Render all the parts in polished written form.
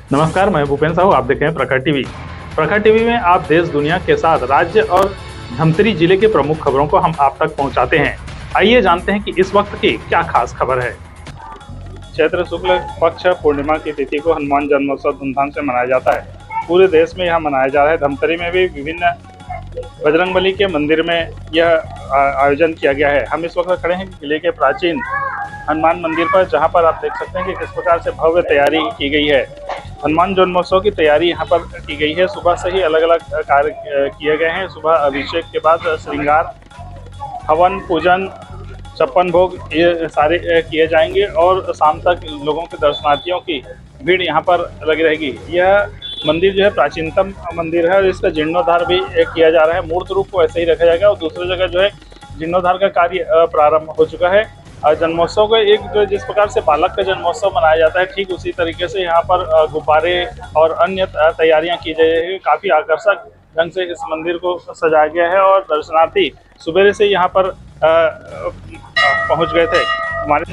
नमस्कार, मैं भूपेन साहू। आप देख रहे हैं प्रखर टीवी। प्रखर टीवी में आप देश दुनिया के साथ राज्य और धमतरी जिले के प्रमुख खबरों को हम आप तक पहुंचाते हैं। आइए जानते हैं कि इस वक्त की क्या खास खबर है। चैत्र शुक्ल पक्ष पूर्णिमा की तिथि को हनुमान जन्मोत्सव धूमधाम से मनाया जाता है। पूरे देश में यह मनाया जा रहा है। धमतरी में भी विभिन्न बजरंगबली के मंदिर में यह आयोजन किया गया है। हम इस वक्त खड़े हैं किले के प्राचीन हनुमान मंदिर पर, जहां पर आप देख सकते हैं कि किस प्रकार से भव्य तैयारी की गई है। हनुमान जन्मोत्सव की तैयारी यहाँ पर की गई है। सुबह से ही अलग अलग कार्य किए गए हैं। सुबह अभिषेक के बाद श्रृंगार, हवन, पूजन, छप्पन भोग ये सारे किए जाएंगे और शाम तक लोगों के दर्शनार्थियों की भीड़ यहाँ पर लगी रहेगी। यह मंदिर जो है प्राचीनतम मंदिर है और इसका जीर्णोद्धार भी किया जा रहा है। मूर्त रूप को ऐसे ही रखा जाएगा और दूसरी जगह जो है जीर्णोद्धार का कार्य प्रारंभ हो चुका है। जन्मोत्सव का एक जो जिस प्रकार से बालक का जन्मोत्सव मनाया जाता है, ठीक उसी तरीके से यहाँ पर गुब्बारे और अन्य तैयारियां की जाएगी। काफ़ी आकर्षक ढंग से इस मंदिर को सजाया गया है और दर्शनार्थी सुबह से यहाँ पर पहुँच गए थे। हमारे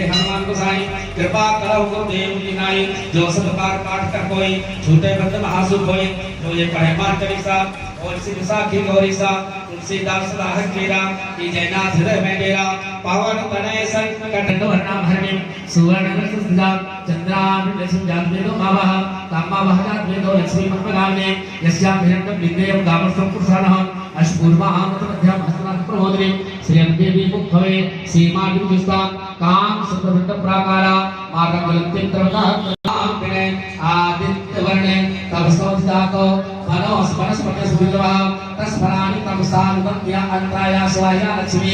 हनुमान गोसाई कृपा करो गुरुदेव की नाई, जो सब पाठ कर कोई छूटे बंद महासुख होई, जो ये पढ़े मान कविसा और इसी विशाखी गौरीसा तुलसीदास लाहक कीरा की जयनाथ हृदय में डेरा, पावन तनय संकट वर्णा भरणिम सुवर्ण सुंदा चंद्राम लक्ष्मी जात वेदो मावह कामा वहजात वेदो लक्ष्मी मंगलाने यस्याम हिरण्यम विद्येयम गामस्तम पुरुषाणः अष्टपूर्वा आमत मध्यम हस्तनाथ प्रमोदने श्रीयं देवी मुखवे सीमा विदुस्ता काम सुप्रभृत प्राकारा मार्ग गलंते त्रवता आंकने आदित्य वर्णे तब सोचिताको भनो स्परस्पते सुविद्रवा तस्फराणि तमसानुगम या अंतराया स्वाया लक्ष्मी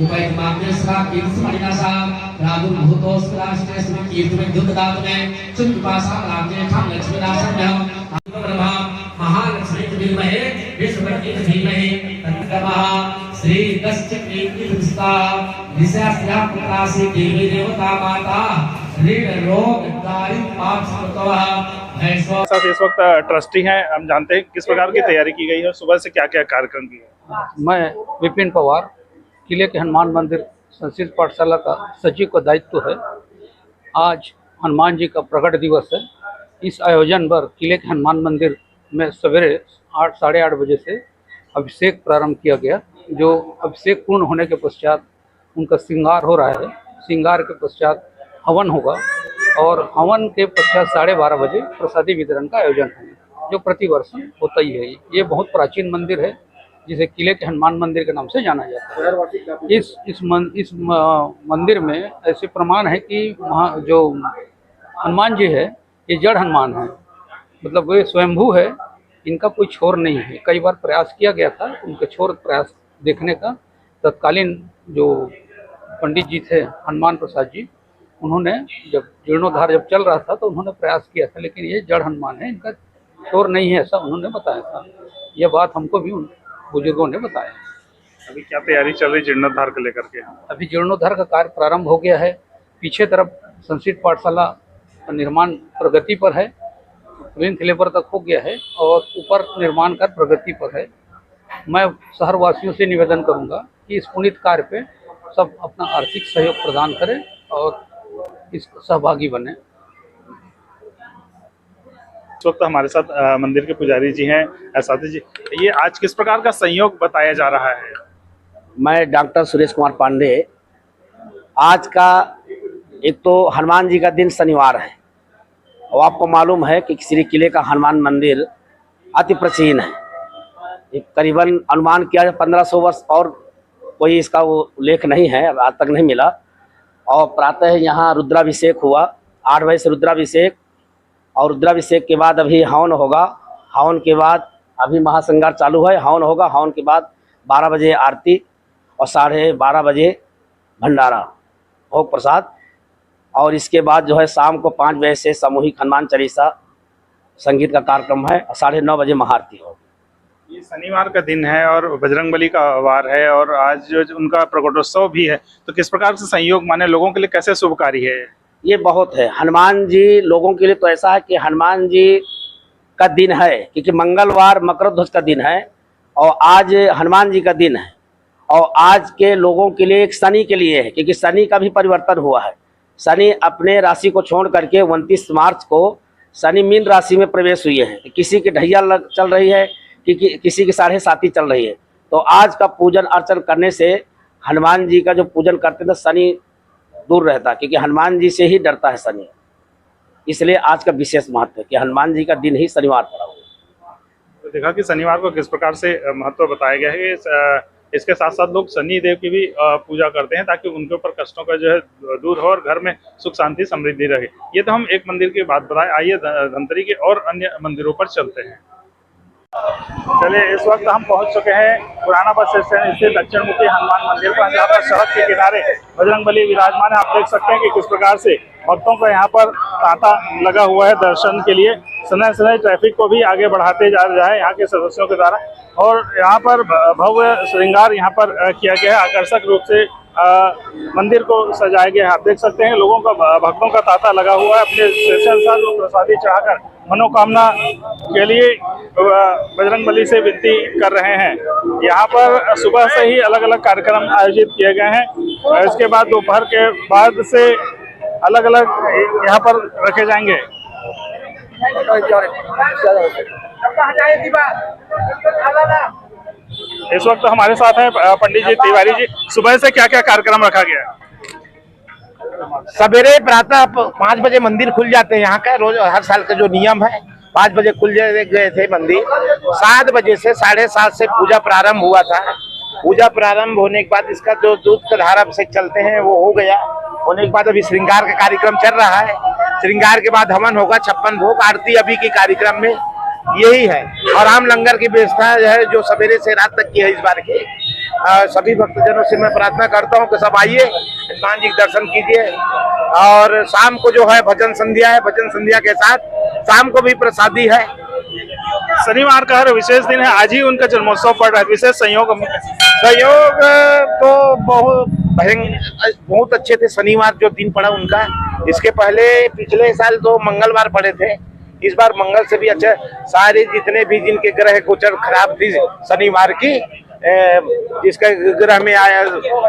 उपैत माग्नेस्रा कीर्तिमणिनासा रागुल भूतोस्कराष्टे स्मि कीर्तिमे दुर्गदातने चुंबिपासा राज्ये ठाम लक्ष्मीनाशम्यम ब्रह्मा महालक्ष्मी विद्महे विष्णुपति धीमहि तन्नमः श्री दस्य कीर्तिस्ता निशास्त्या पुत्रासी देवी देवता माता ऋण रोग दारिद्र पाप संतवः। साथ इस वक्त ट्रस्टी हैं, हम जानते हैं किस प्रकार की तैयारी की गई है, सुबह से क्या क्या कार्यक्रम किए हैं। मैं विपिन पवार, किले के हनुमान मंदिर संस्कृत पाठशाला का सचिव का दायित्व है। आज हनुमान जी का प्रकट दिवस है। इस आयोजन पर किले के हनुमान मंदिर में सवेरे 8 साढ़े 8 बजे से अभिषेक प्रारंभ किया गया। जो अभिषेक पूर्ण होने के पश्चात उनका श्रृंगार हो रहा है। श्रृंगार के पश्चात हवन होगा और हवन के पश्चात 12:30 बजे प्रसादी वितरण का आयोजन है, जो प्रतिवर्ष होता ही है। ये बहुत प्राचीन मंदिर है जिसे किले के हनुमान मंदिर के नाम से जाना जाता है। इस मंदिर में ऐसे प्रमाण है कि वहाँ जो हनुमान जी है ये जड़ हनुमान है, मतलब वे स्वयंभू है, इनका कोई छोर नहीं है। कई बार प्रयास किया गया था उनका छोर प्रयास देखने का। तत्कालीन जो पंडित जी थे हनुमान प्रसाद जी, उन्होंने जब जीर्णोद्धार जब चल रहा था तो उन्होंने प्रयास किया था, लेकिन ये जड़ हनुमान है, इनका छोर नहीं है, ऐसा उन्होंने बताया था। यह बात हमको भी उन बुजुर्गों ने बताया। अभी क्या तैयारी चल रही जीर्णोद्धार को लेकर के? अभी जीर्णोद्धार का कार्य प्रारंभ हो गया है। पीछे तरफ संस्कृत पाठशाला का निर्माण प्रगति पर है, प्लिंथ लेवल तक हो गया है और ऊपर निर्माण कार्य प्रगति पर है। मैं शहर वासियों से निवेदन करूंगा कि इस पुनीत कार्य पे सब अपना आर्थिक सहयोग प्रदान करें और इस सहभागी बने। इस वक्त हमारे साथ मंदिर के पुजारी जी हैं, साथी जी। ये आज किस प्रकार का संयोग बताया जा रहा है? मैं डॉक्टर सुरेश कुमार पांडे। आज का एक तो हनुमान जी का दिन शनिवार है और आपको मालूम है कि श्री किले का हनुमान मंदिर अति प्राचीन है। एक करीबन अनुमान किया 1500 वर्ष और कोई इसका वो उल्लेख नहीं है, आज तक नहीं मिला। और प्रातः यहाँ रुद्राभिषेक हुआ, 8 बजे से रुद्राभिषेक, और रुद्राभिषेक के बाद अभी हवन होगा। हवन के बाद अभी महाश्रृंगार चालू है। हवन होगा, हवन के बाद 12 बजे आरती और 12:30 बजे भंडारा भोग प्रसाद, और इसके बाद जो है शाम को 5 बजे से सामूहिक हनुमान चालीसा संगीत का कार्यक्रम है और 9:30 बजे महाआरती होगी। ये शनिवार का दिन है और बजरंगबली का वार है और आज जो उनका प्रकटोत्सव भी है, तो किस प्रकार से संयोग माने लोगों के लिए कैसे शुभकारी है? ये बहुत है। हनुमान जी लोगों के लिए तो ऐसा है कि हनुमान जी का दिन है, क्योंकि मंगलवार मकर ध्वज का दिन है और आज हनुमान जी का दिन है। और आज के लोगों के लिए एक शनि के लिए है, क्योंकि शनि का भी परिवर्तन हुआ है। शनि अपने राशि को छोड़ करके 29 मार्च को शनि मीन राशि में प्रवेश हुए हैं। किसी की ढैया चल रही है कि किसी की 7.5 चल रही है। तो आज का पूजन अर्चन करने से हनुमान जी का जो पूजन करते थे शनि दूर रहता, क्योंकि हनुमान जी से ही डरता है शनि। इसलिए आज का विशेष महत्व है कि हनुमान जी का दिन ही शनिवार पड़ा हुआ। तो देखा कि शनिवार को किस प्रकार से महत्व बताया गया है कि इसके साथ साथ लोग शनि देव की भी पूजा करते हैं ताकि उनके ऊपर कष्टों का जो है दूर हो और घर में सुख शांति समृद्धि रहे। ये तो हम एक मंदिर की बात बताएं, आइए धमतरी के और अन्य मंदिरों पर चलते हैं। चलिए, इस वक्त हम पहुंच चुके हैं पुराना बस स्टैंड स्थित दक्षिण मुखी हनुमान मंदिर पर, जहाँ पर सड़क के किनारे बजरंगबली विराजमान है। आप देख सकते हैं कि किस प्रकार से भक्तों का यहाँ पर तांता लगा हुआ है दर्शन के लिए। समय समय ट्रैफिक को भी आगे बढ़ाते जा रहा है यहाँ के सदस्यों के द्वारा, और यहाँ पर भव्य श्रृंगार यहाँ पर किया गया है। आकर्षक रूप से मंदिर को सजाया गया है। आप देख सकते हैं लोगों का, भक्तों का तांता लगा हुआ है। अपने स्वेच्छानुसार लोग प्रसादी चढ़ाकर मनोकामना के लिए बजरंगबली से विनती कर रहे हैं। यहाँ पर सुबह से ही अलग अलग कार्यक्रम आयोजित किए गए हैं। इसके बाद दोपहर के बाद से अलग अलग यहाँ पर रखे जाएंगे। इस वक्त हमारे साथ हैं पंडित जी तिवारी जी। सुबह से क्या क्या कार्यक्रम रखा गया है? सवेरे प्रातः 5 बजे मंदिर खुल जाते हैं। यहाँ का रोज हर साल का जो नियम है, 5 बजे खुल गए थे मंदिर। 7 बजे से 7:30 से पूजा प्रारंभ हुआ था। पूजा प्रारंभ होने के बाद इसका जो दूध का धारा अभिषेक चलते हैं वो हो गया। होने के बाद अभी श्रृंगार का कार्यक्रम चल रहा है। श्रृंगार के बाद हवन होगा, 56 भोग आरती अभी के कार्यक्रम में यही है। और आम लंगर की व्यवस्था है जो सवेरे से रात तक की है। इस बार की सभी भक्तजनों से मैं प्रार्थना करता हूं कि सब आइए, हनुमान जी के दर्शन कीजिए। और शाम को जो है भजन संध्या है, भजन संध्या के साथ शाम को भी प्रसादी है। शनिवार का हर विशेष दिन है, आज ही उनका जन्मोत्सव पड़ रहा है। विशेष संयोग तो बहुत अच्छे थे। शनिवार जो दिन पड़ा उनका, इसके पहले पिछले साल तो मंगलवार पड़े थे। इस बार मंगल से भी अच्छा। सारे जितने भी जिनके ग्रह गोचर खराब थी शनिवार की, जिसका ग्रह में आया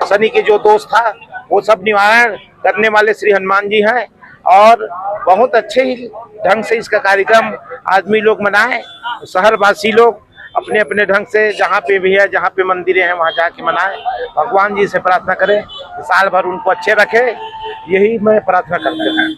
शनि के जो दोष था वो सब निवारण करने वाले श्री हनुमान जी हैं। और बहुत अच्छे ही ढंग से इसका कार्यक्रम आदमी लोग मनाए। शहरवासी लोग अपने अपने ढंग से जहाँ पे भी है, जहाँ पे मंदिरें हैं वहाँ जाके मनाए। भगवान जी से प्रार्थना करें साल भर उनको अच्छे रखे, यही मैं प्रार्थना करते हैं।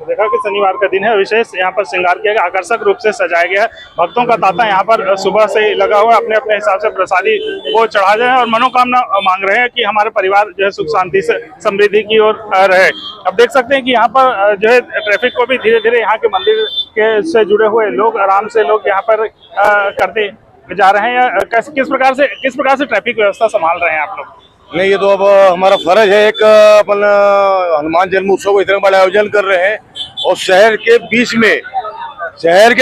तो देखा कि शनिवार का दिन है, विशेष यहाँ पर श्रृंगार किया गया, आकर्षक रूप से सजाया गया है। भक्तों का तांता यहाँ पर सुबह से ही लगा हुआ है। अपने अपने हिसाब से प्रसादी वो चढ़ा जाए और मनोकामना मांग रहे हैं कि हमारे परिवार जो है सुख शांति से समृद्धि की ओर रहे। अब देख सकते हैं कि यहाँ पर जो है ट्रैफिक को भी धीरे धीरे यहाँ के मंदिर के से जुड़े हुए लोग आराम से लोग यहाँ पर करते जा रहे हैं। किस प्रकार से ट्रैफिक व्यवस्था संभाल रहे हैं आप लोग? नहीं, ये तो अब हमारा फर्ज है। एक अपन हनुमान जन्म उत्सव को इतना बड़ा आयोजन कर रहे हैं और शहर के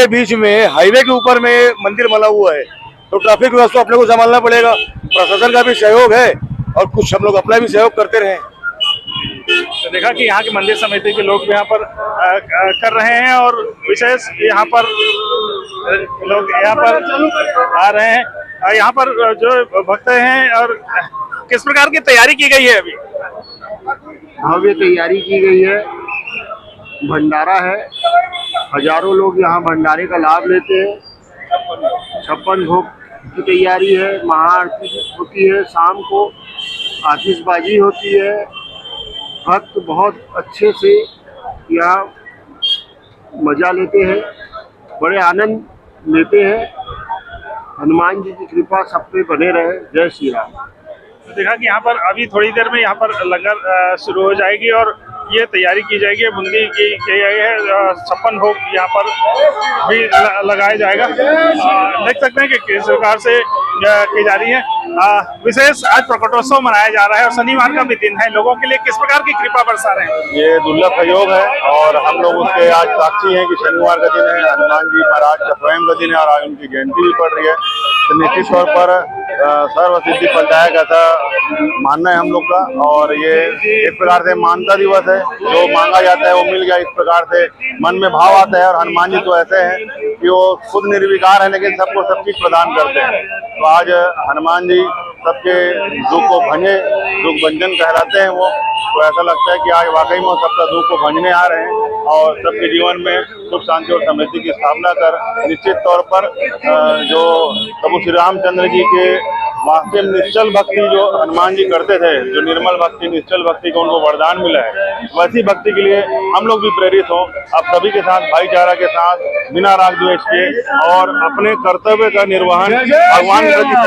बीच में हाईवे के ऊपर में मंदिर बना हुआ है, तो ट्रैफिक व्यवस्था अपने को संभालना पड़ेगा। प्रशासन का भी सहयोग है और कुछ हम लोग अपना भी सहयोग करते रहे। तो देखा कि यहाँ के मंदिर समिति के लोग भी यहाँ पर कर रहे हैं और विशेष यहाँ पर लोग यहाँ पर आ रहे हैं। यहाँ पर जो भक्त हैं और किस प्रकार की तैयारी की गई है? अभी भव्य तैयारी की गई है। भंडारा है, हजारों लोग यहाँ भंडारे का लाभ लेते हैं। 56 भोग की तैयारी है, महाआरती होती है, शाम को आतिशबाजी होती है। भक्त बहुत अच्छे से यहाँ मजा लेते हैं, बड़े आनंद लेते हैं। हनुमान जी की कृपा सब पे बने रहे। जय श्री राम। तो देखा कि यहाँ पर अभी थोड़ी देर में यहाँ पर लंगर शुरू हो जाएगी और ये तैयारी की जाएगी। बूंदी की गई है, 56 भोग यहाँ पर भी लगाया जाएगा। देख सकते हैं कि किस प्रकार से की जा रही है। विशेष आज प्रकटोत्सव मनाया जा रहा है और शनिवार का भी दिन है। लोगों के लिए किस प्रकार की कृपा बरसा रहे हैं? ये दुर्लभ सहयोग है और हम लोग उसके आज साक्षी हैं कि शनिवार का दिन है, हनुमान जी महाराज का स्वयं का दिन है और आज उनकी जयंती भी पड़ रही है। तो निश्चित तौर पर सर्व सिद्धि फलदायक ऐसा मानना है हम लोग का। और ये एक प्रकार से मानता दिवस है, जो मांगा जाता है वो मिल गया। इस प्रकार से मन में भाव आता है। और हनुमान जी तो ऐसे हैं कि वो खुद निर्विकार है लेकिन सबको सब चीज प्रदान करते हैं। तो आज हनुमान जी सबके दुख को भंजे, दुख भंजन कहलाते हैं वो। तो ऐसा लगता है कि आज वाकई में सबका दुख को भंजने आ रहे हैं और सबके जीवन में सुख शांति और समृद्धि की स्थापना कर निश्चित तौर पर जो प्रभु श्री रामचंद्र जी के वास्तव निश्चल भक्ति जो हनुमान जी करते थे, जो निर्मल भक्ति निश्चल भक्ति को उनको वरदान मिला है, वैसी भक्ति के लिए हम लोग भी प्रेरित हों, आप सभी के साथ भाईचारा के साथ बिना राग द्वेष के और अपने कर्तव्य का निर्वहन भगवान के प्रति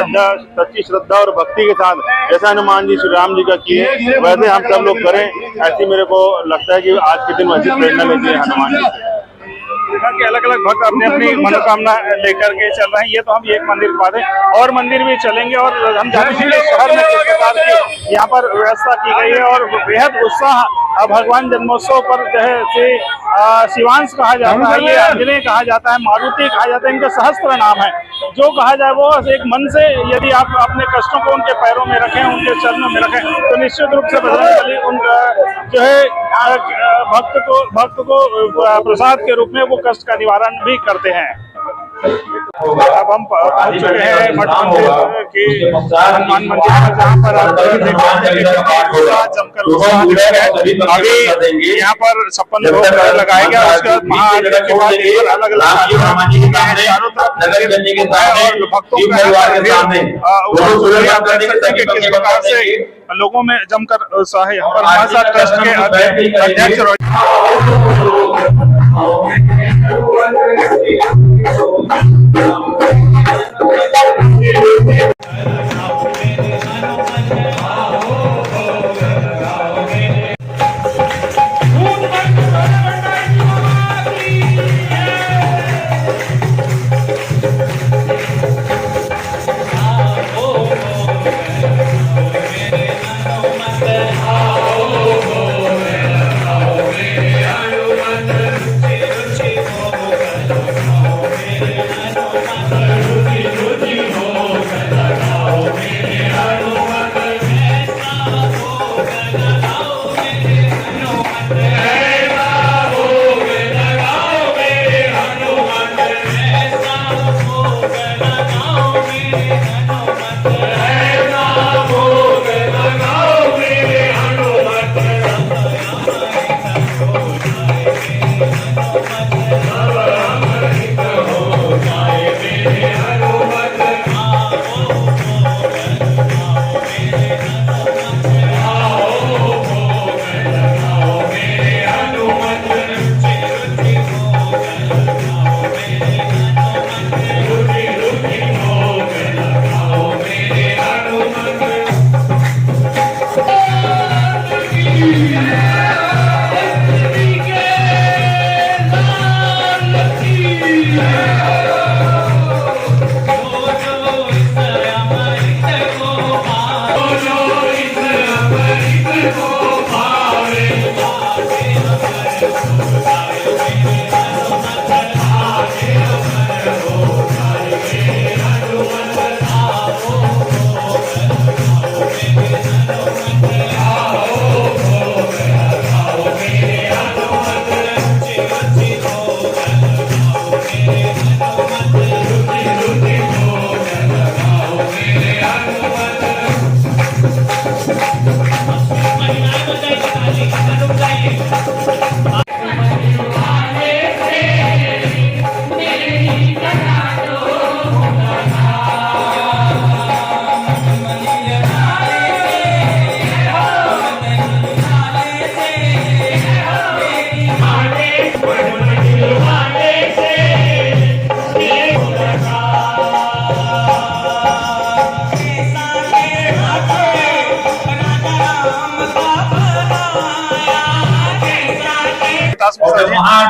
सच्ची श्रद्धा और भक्ति के साथ जैसा हनुमान जी श्री राम जी का किए वैसे हम सब लोग करें। ऐसी मेरे को लगता है कि आज के दिन वैसी प्रेरणा लेती है हनुमान जी से। देखा कि अलग अलग भक्त अपनी अपनी मनोकामना लेकर के चल रहे हैं। ये तो हम एक मंदिर के बाद है और मंदिर भी चलेंगे और हम जानते हैं कि शहर में किस प्रकार की यहाँ पर व्यवस्था की गई है और बेहद उत्साह भगवान जन्मोत्सव पर जो है शिवांश कहा जाता है, ये अंजने कहा जाता है, मारुति कहा जाता है, इनके सहस्त्र नाम है। जो कहा जाए वो एक मन से यदि आप अपने कष्टों को उनके पैरों में रखें, उनके चरणों में रखें तो निश्चित रूप से बजरंगबली उनका जो है भक्त को प्रसाद के रूप में वो कष्ट का निवारण भी करते हैं। अब हम पहुंच चुके हैं मठ मंदिर के हनुमान मंदिर में, जहाँ पर अभी यहाँ पर 56 भोग लगाया गया। उसके बाद महाआरती के बाद अलग अलग चारों तरफ और भक्तों किस प्रकार से लोगों में जमकर उत्साह है। यहाँ पर महासा ट्रस्ट के अध्यक्ष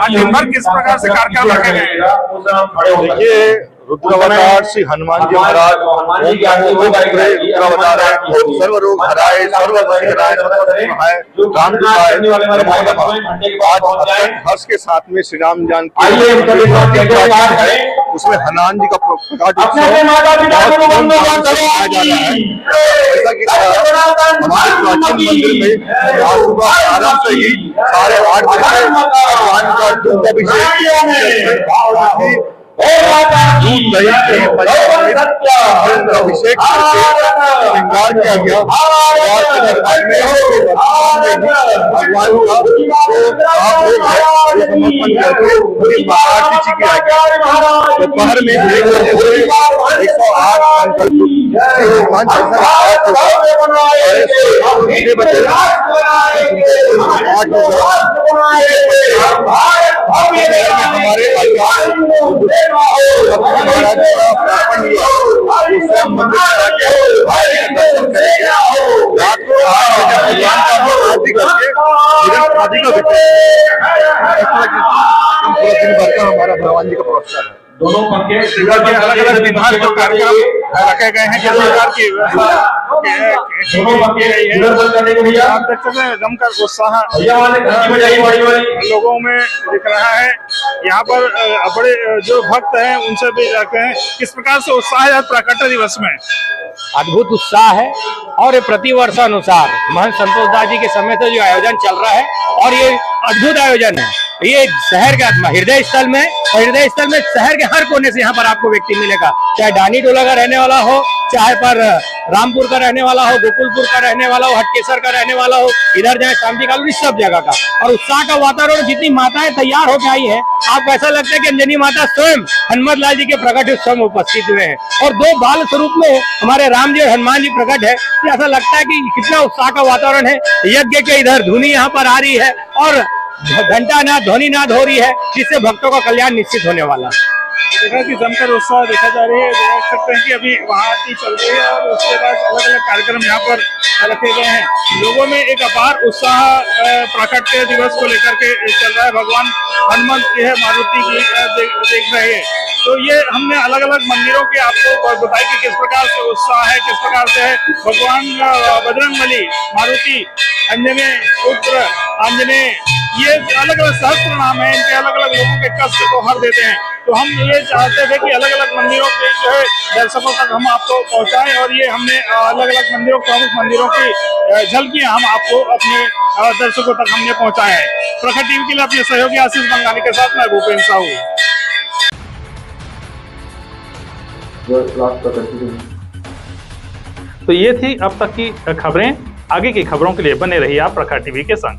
दिन भर किस प्रकार से कार्यक्रम रखे गए? देखिए, रुद्रावतार श्री हनुमान जी महाराज रुद्रावतार है, सर्व रोग हराए, सर्व हराए, राम हर्ष के साथ में श्री राम जानकी उसमें हनुमान जी का प्रकाश हमारे प्राचीन मंदिर में आज सुबह आराम से ही 8:30 बजे भगवान का दूध दही के पंचामृत अभिषेक करके श्रृंगार किया गया और इधर घर में भगवान का जो आप लोग हैं समर्पण करके पूरी आरती की गया। दोपहर में 108 संकल्प भगवान हमारे महाराज का प्रापण हुआ उससे मंदिर रात को 8 बजे भगवान का आरती करके आदि का पूरा दिन भर का हमारा भगवान जी का पुरस्कार है। दोनों पंखे अलग अलग विभाग जो कार्यक्रम रखे गए हैं, किस प्रकार की दोनों पंखे करने के लिए आप देख सकते हैं जमकर उत्साह लोगों में दिख रहा है। यहाँ पर बड़े जो भक्त हैं उनसे भी जाते हैं, किस प्रकार से उत्साह है प्रकट दिवस में? अद्भुत उत्साह है और प्रतिवर्ष अनुसार महंत संतोष दास जी के समय से जो आयोजन चल रहा है और ये अद्भुत आयोजन है। ये शहर का हृदय स्थल में शहर के हर कोने से यहाँ पर आपको व्यक्ति मिलेगा, चाहे डानी टोला का रहने वाला हो, चाहे पर रामपुर का रहने वाला हो, गोकुलपुर का रहने वाला हो, हटकेसर का रहने वाला हो, इधर जाए शांति कालोनी, सब जगह का। और उत्साह का वातावरण, जितनी माताएं तैयार होकर आई है, आपको ऐसा लगता है कि अंजनी माता स्वयं हनुमत लाल जी के प्रकट स्वयं उपस्थित हुए हैं और 2 बाल स्वरूप में हमारे राम जी और हनुमान जी प्रकट है। ऐसा लगता है कि कितना उत्साह का वातावरण है। यज्ञ के इधर धुनी यहाँ पर आ रही है और घंटा नाद, ध्वनि नाद हो रही है, जिससे भक्तों का कल्याण निश्चित होने वाला है। देखा कि जमकर उत्साह देखा जा रही है। देख सकते हैं कि अभी वहाँ आरती चल रही है और उसके बाद अलग अलग कार्यक्रम यहाँ पर रखे गए हैं। लोगों में एक अपार उत्साह प्राकट्य दिवस को लेकर के चल रहा है। भगवान हनुमंत की है, मारुति की देख रहे हैं। तो ये हमने अलग अलग मंदिरों के आपको बताया कि किस प्रकार से उत्साह है, किस प्रकार से है। भगवान बजरंगबली, मारुति, अंजने पुत्र, आंजनेय, ये अलग अलग सहस्त्र नाम है, इनके अलग अलग लोगों के कष्ट को हर देते हैं। तो हम ये चाहते थे कि अलग अलग मंदिरों के जो है दर्शकों तक हम आपको पहुंचाएं और ये हमने अलग अलग मंदिरों, प्रमुख मंदिरों की झलकियां हम आपको अपने दर्शकों तक हमने पहुंचाए हैं। प्रखर टीवी के लिए अपने सहयोगी आशीष बंगाली के साथ मैं भूपेन्द्र साहू। तो ये थी अब तक की खबरें। आगे की खबरों के लिए बने रहिए आप प्रखर टीवी के संग।